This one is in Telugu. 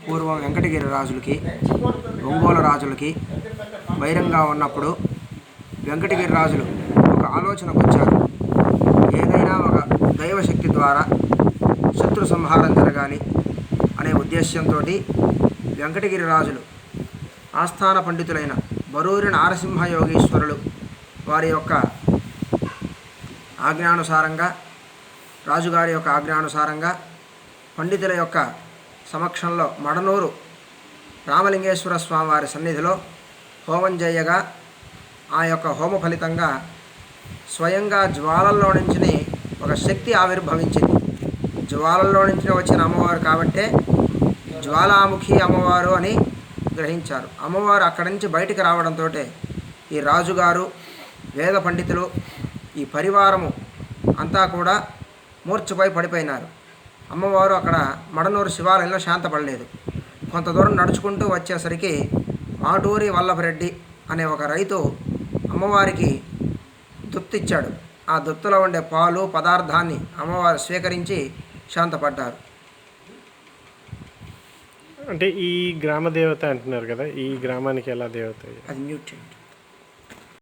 పూర్వం వెంకటగిరి రాజులకి ఒంగోలు రాజులకి వైరంగా ఉన్నప్పుడు వెంకటగిరి రాజులు ఒక ఆలోచనకు వచ్చారు. ఏదైనా ఒక దైవశక్తి ద్వారా శత్రు సంహారం జరగాలి అనే ఉద్దేశ్యంతో వెంకటగిరి రాజులు ఆస్థాన పండితులైన బరూరి నారసింహ యోగీశ్వరులు వారి యొక్క ఆజ్ఞానుసారంగా, రాజుగారి యొక్క ఆజ్ఞానుసారంగా పండితుల యొక్క సమక్షంలో మడనూరు రామలింగేశ్వర స్వామి వారి సన్నిధిలో హోమం చేయగా ఆ యొక్క హోమ ఫలితంగా స్వయంగా జ్వాలల్లో నుంచి ఒక శక్తి ఆవిర్భవించింది. జ్వాలల్లో నుంచి వచ్చిన అమ్మవారు కాబట్టే జ్వాలాముఖి అమ్మవారు అని గ్రహించారు. అమ్మవారు అక్కడి నుంచి బయటికి రావడంతో ఈ రాజుగారు, వేద పండితులు, ఈ పరివారము అంతా కూడా మూర్ఛపై పడిపోయినారు. అమ్మవారు అక్కడ మడనూరు శివాలయంలో శాంతపడలేదు. కొంత దూరం నడుచుకుంటూ వచ్చేసరికి మాటూరి వల్లభరెడ్డి అనే ఒక రైతు అమ్మవారికి దుప్తిచ్చాడు. ఆ దుప్తులో ఉండే పాలు పదార్థాన్ని అమ్మవారు స్వీకరించి శాంతపడ్డారు. అంటే ఈ గ్రామ దేవత అంటున్నారు కదా, ఈ గ్రామానికి ఎలా దేవత? అది న్యూట్రియంట్.